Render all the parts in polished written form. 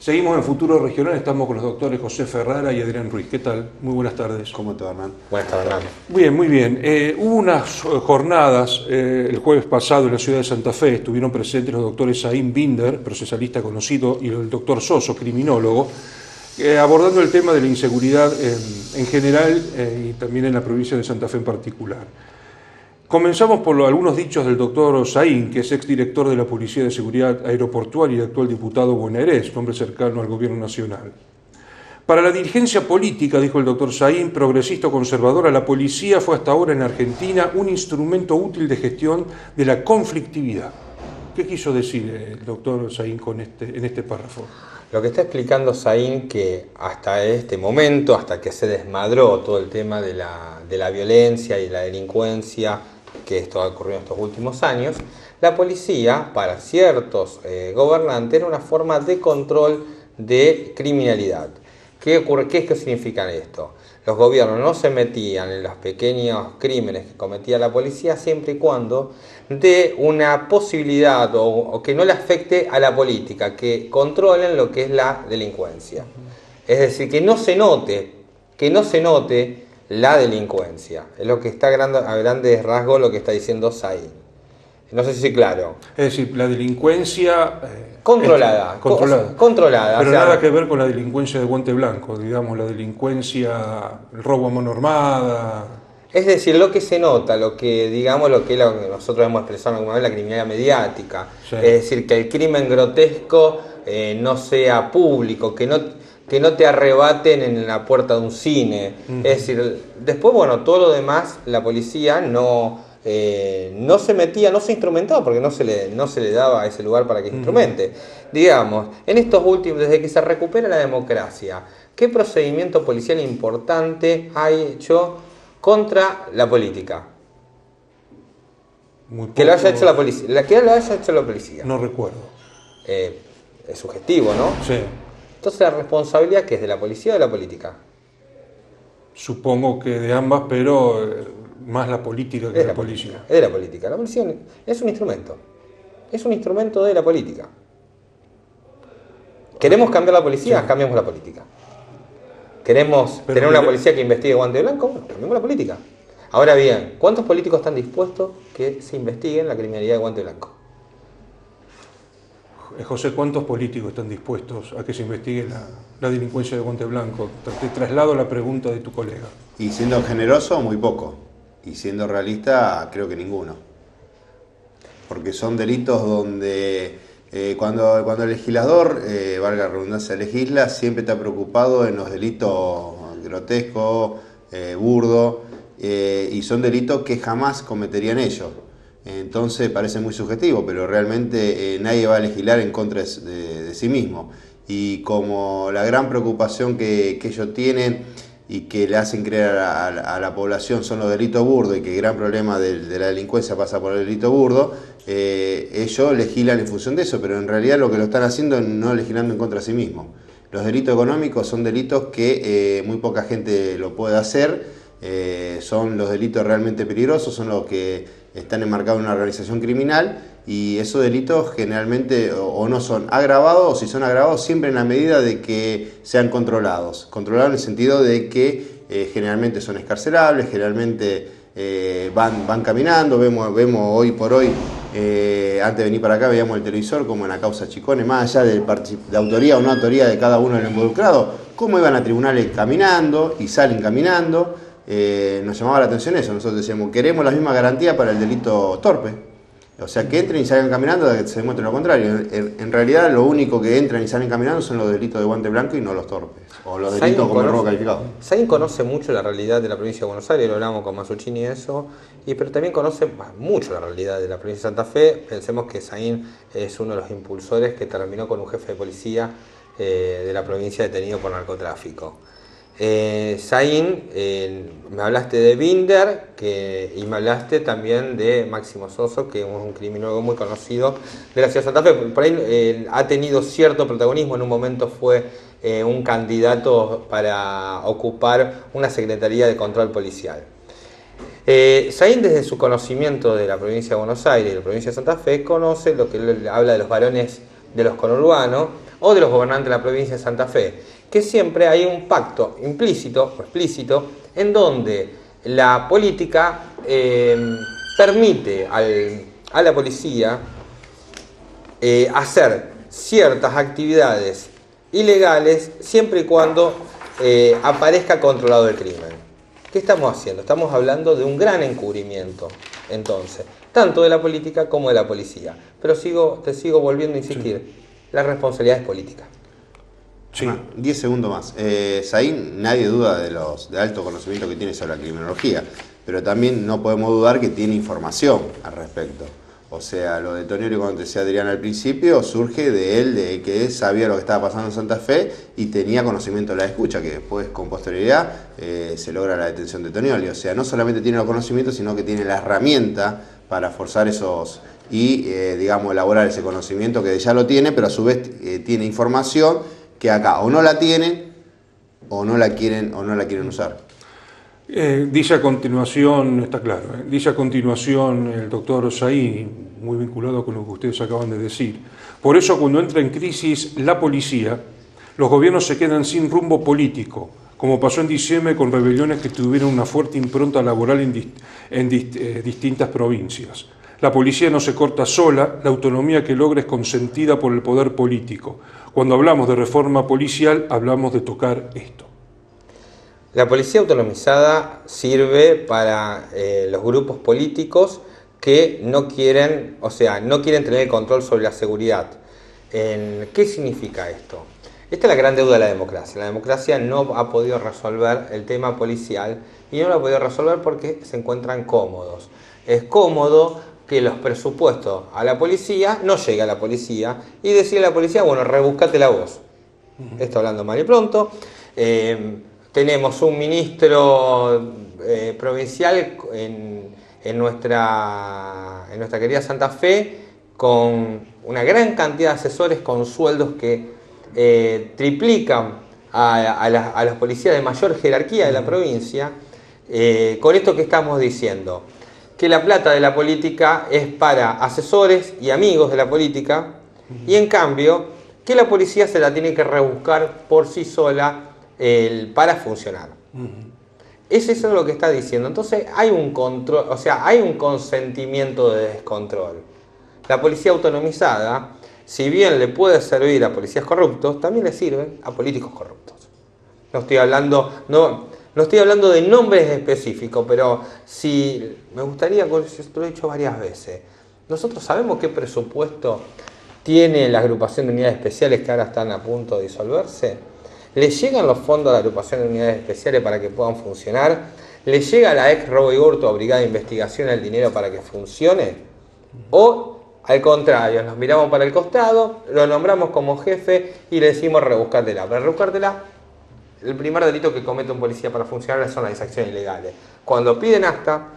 Seguimos en Futuro Regional, estamos con los doctores José Ferrara y Adrián Ruiz. ¿Qué tal? Muy buenas tardes. ¿Cómo te va, Hernán? Buenas tardes, Hernán. Bien, muy bien. Hubo unas jornadas el jueves pasado en la ciudad de Santa Fe. Estuvieron presentes los doctores Saín Binder, procesalista conocido, y el doctor Soso, criminólogo, abordando el tema de la inseguridad en general y también en la provincia de Santa Fe en particular. Comenzamos por algunos dichos del doctor Saín, que es exdirector de la Policía de Seguridad Aeroportuaria y actual diputado bonaerense, hombre cercano al gobierno nacional. Para la dirigencia política, dijo el doctor Saín, progresista o conservadora, la policía fue hasta ahora en Argentina un instrumento útil de gestión de la conflictividad. ¿Qué quiso decir el doctor Saín en este párrafo? Lo que está explicando Saín, que hasta este momento, hasta que se desmadró todo el tema de la violencia y la delincuencia, que esto ha ocurrido en estos últimos años, la policía, para ciertos gobernantes, era una forma de control de criminalidad. ¿Qué significa esto? Los gobiernos no se metían en los pequeños crímenes que cometía la policía siempre y cuando dé una posibilidad o que no le afecte a la política, que controlen lo que es la delincuencia. Es decir, que no se note la delincuencia. Es lo que está a grandes rasgos lo que está diciendo Saín. No sé si soy claro. Es decir, la delincuencia... Controlada. Pero o sea, nada que ver con la delincuencia de guante blanco, digamos, la delincuencia, el robo a mano armada. Es decir, lo que se nota, lo que nosotros hemos expresado alguna vez, la criminalidad mediática. Sí. Es decir, que el crimen grotesco no sea público, que no te arrebaten en la puerta de un cine. Es decir, después, bueno, todo lo demás, la policía no se metía, no se instrumentaba, porque no se le daba ese lugar para que instrumente. Digamos, en estos últimos, desde que se recupera la democracia, ¿qué procedimiento policial importante ha hecho contra la política? Que lo haya hecho la policía. Que lo haya hecho la policía. No recuerdo. Es subjetivo, ¿no? Sí. Entonces, ¿la responsabilidad que es de la policía o de la política? Supongo que de ambas, pero más la política que la policía. Es de la política. La policía es un instrumento. Es un instrumento de la política. ¿Queremos cambiar la policía? Sí. Cambiamos la política. ¿Queremos tener una policía que investigue guante blanco? Bueno, cambiamos la política. Ahora bien, ¿cuántos políticos están dispuestos que se investiguen la criminalidad de guante blanco? José, ¿cuántos políticos están dispuestos a que se investigue la delincuencia de guante blanco? Te traslado la pregunta de tu colega. Y siendo generoso, muy poco. Y siendo realista, creo que ninguno. Porque son delitos donde cuando el legislador, valga la redundancia, legisla, siempre está preocupado en los delitos grotescos, burdos, y son delitos que jamás cometerían ellos. Entonces parece muy subjetivo, pero realmente nadie va a legislar en contra de sí mismo. Y como la gran preocupación que ellos tienen y que le hacen creer a la población son los delitos burdos y que el gran problema de la delincuencia pasa por el delito burdo, ellos legislan en función de eso, pero en realidad lo que lo están haciendo es no legislando en contra de sí mismos. Los delitos económicos son delitos que muy poca gente lo puede hacer, son los delitos realmente peligrosos, son los que están enmarcados en una organización criminal, y esos delitos generalmente o no son agravados, o si son agravados siempre en la medida de que sean controlados en el sentido de que generalmente son excarcelables, generalmente van caminando. Vemos hoy por hoy, antes de venir para acá veíamos el televisor como en la causa Chicone, más allá de autoría o no autoría de cada uno de los involucrados, cómo iban a tribunales caminando y salen caminando. Nos llamaba la atención eso. Nosotros decíamos, queremos la misma garantía para el delito torpe, o sea, que entren y salgan caminando, que se demuestre lo contrario. En realidad lo único que entran y salen caminando son los delitos de guante blanco y no los torpes, o los delitos como el robo calificado. Saín conoce mucho la realidad de la provincia de Buenos Aires, lo hablamos con Masuccini y eso, pero también conoce mucho la realidad de la provincia de Santa Fe. Pensemos que Saín es uno de los impulsores que terminó con un jefe de policía de la provincia detenido por narcotráfico. Saín, me hablaste de Binder y me hablaste también de Máximo Soso, que es un criminólogo muy conocido de la ciudad de Santa Fe. Por ahí ha tenido cierto protagonismo, en un momento fue un candidato para ocupar una secretaría de control policial. Saín, desde su conocimiento de la provincia de Buenos Aires y de la provincia de Santa Fe, conoce lo que él habla de los varones de los conurbanos, o de los gobernantes de la provincia de Santa Fe, que siempre hay un pacto implícito o explícito en donde la política permite a la policía hacer ciertas actividades ilegales siempre y cuando aparezca controlado el crimen. ¿Qué estamos haciendo? Estamos hablando de un gran encubrimiento, entonces, tanto de la política como de la policía. Pero te sigo volviendo a insistir, sí. La responsabilidad es política. Sí. 10 segundos más. Saín, nadie duda del alto conocimiento que tiene sobre la criminología, pero también no podemos dudar que tiene información al respecto. O sea, lo de Tonelli, cuando decía Adrián al principio, surge de él, de que sabía lo que estaba pasando en Santa Fe y tenía conocimiento de la escucha, que después, con posterioridad, se logra la detención de Tonelli. O sea, no solamente tiene los conocimientos, sino que tiene la herramienta para forzar esos y, digamos, elaborar ese conocimiento que ya lo tiene, pero a su vez tiene información que acá o no la tienen o no la quieren usar. Dice a continuación, está claro, dice a continuación el doctor Saín, muy vinculado con lo que ustedes acaban de decir. Por eso, cuando entra en crisis la policía, los gobiernos se quedan sin rumbo político, como pasó en diciembre con rebeliones que tuvieron una fuerte impronta laboral en distintas provincias. La policía no se corta sola, la autonomía que logra es consentida por el poder político. Cuando hablamos de reforma policial, hablamos de tocar esto. La policía autonomizada sirve para los grupos políticos que no quieren tener el control sobre la seguridad. ¿Qué significa esto? Esta es la gran deuda de la democracia. La democracia no ha podido resolver el tema policial y no lo ha podido resolver porque se encuentran cómodos. Es cómodo que los presupuestos a la policía no llegue a la policía y decirle a la policía, bueno, rebúscatela vos. Esto hablando mal y pronto. Tenemos un ministro provincial en nuestra querida Santa Fe con una gran cantidad de asesores con sueldos que triplican a los policías de mayor jerarquía de la provincia. Con esto que estamos diciendo, que la plata de la política es para asesores y amigos de la política y en cambio que la policía se la tiene que rebuscar por sí sola para funcionar. Eso es lo que está diciendo. Entonces hay un control, hay un consentimiento de descontrol. La policía autonomizada, si bien le puede servir a policías corruptos, también le sirven a políticos corruptos. No estoy hablando de nombres específicos, pero si me gustaría, yo lo he dicho varias veces, nosotros sabemos qué presupuesto tiene la agrupación de unidades especiales que ahora están a punto de disolverse. ¿Le llegan los fondos a la agrupación de unidades especiales para que puedan funcionar? ¿Le llega a la ex robo y hurto o brigada de investigación el dinero para que funcione? ¿O al contrario, nos miramos para el costado, lo nombramos como jefe y le decimos rebuscártela? Para rebuscártela, el primer delito que comete un policía para funcionar son las exacciones ilegales. Cuando piden acta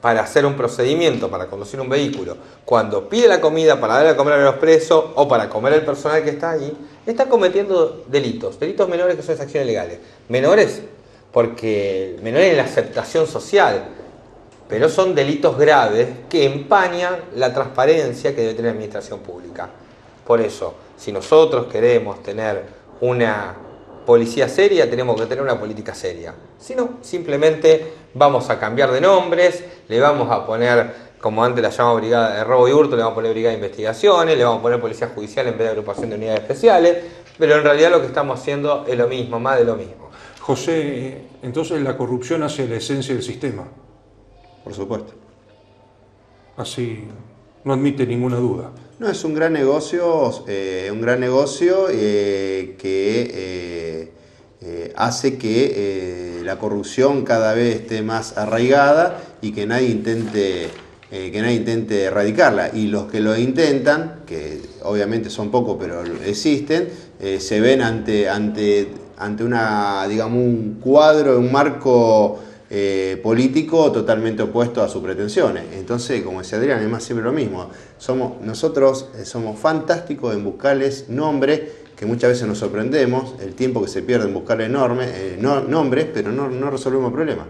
para hacer un procedimiento, para conducir un vehículo, cuando pide la comida para darle a comer a los presos o para comer al personal que está ahí, está cometiendo delitos menores que son exacciones legales. Menores en la aceptación social, pero son delitos graves que empañan la transparencia que debe tener la administración pública. Por eso, si nosotros queremos tener una policía seria, tenemos que tener una política seria. Si no, simplemente vamos a cambiar de nombres, le vamos a poner, como antes la llamaba brigada de robo y hurto, le vamos a poner brigada de investigaciones, le vamos a poner policía judicial en vez de agrupación de unidades especiales, pero en realidad lo que estamos haciendo es lo mismo, más de lo mismo. José, entonces la corrupción hace la esencia del sistema. Por supuesto. Así, no admite ninguna duda. No, es un gran negocio que hace que la corrupción cada vez esté más arraigada y que nadie intente erradicarla. Y los que lo intentan, que obviamente son pocos pero existen, se ven ante un cuadro, un marco político totalmente opuesto a sus pretensiones. Entonces, como decía Adrián, es más siempre lo mismo. Nosotros somos fantásticos en buscarles nombres, que muchas veces nos sorprendemos, el tiempo que se pierde en buscarle nombres, pero no resolvemos el problema.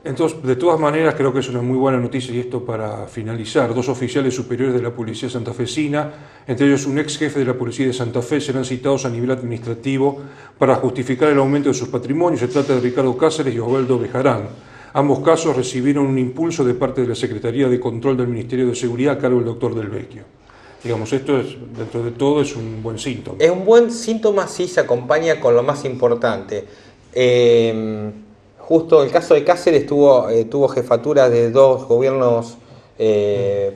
Entonces, de todas maneras, creo que es una muy buena noticia, y esto para finalizar. 2 oficiales superiores de la policía santafesina, entre ellos un ex jefe de la policía de Santa Fe, serán citados a nivel administrativo para justificar el aumento de sus patrimonios. Se trata de Ricardo Cáceres y Osvaldo Bejarán. Ambos casos recibieron un impulso de parte de la Secretaría de Control del Ministerio de Seguridad a cargo del doctor Del Vecchio. Digamos, esto es, dentro de todo, es un buen síntoma. Es un buen síntoma si se acompaña con lo más importante. Justo el caso de Cáceres tuvo jefatura de 2 gobiernos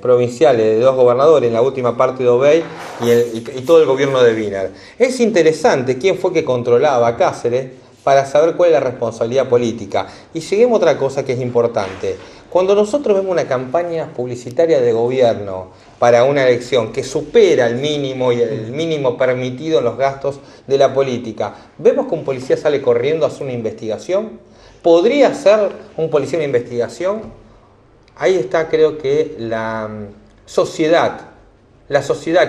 provinciales, de 2 gobernadores, en la última parte de Obey y todo el gobierno de Wiener. Es interesante quién fue que controlaba a Cáceres para saber cuál es la responsabilidad política. Y lleguemos a otra cosa que es importante. Cuando nosotros vemos una campaña publicitaria de gobierno para una elección que supera el mínimo permitido en los gastos de la política, vemos que un policía sale corriendo a hacer una investigación. ¿Podría ser un policía una investigación? Ahí está, creo que la sociedad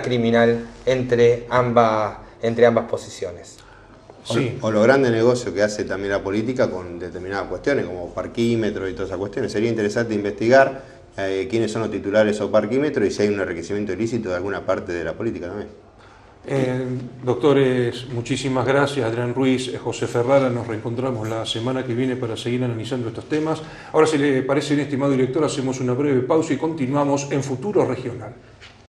criminal entre ambas posiciones. Sí. O los grandes negocios que hace también la política con determinadas cuestiones, como parquímetros y todas esas cuestiones. Sería interesante investigar quiénes son los titulares de esos parquímetros y si hay un enriquecimiento ilícito de alguna parte de la política también. Doctores, muchísimas gracias. Adrián Ruiz, José Ferrara, nos reencontramos la semana que viene para seguir analizando estos temas. Ahora, si le parece, estimado director, hacemos una breve pausa y continuamos en Futuro Regional.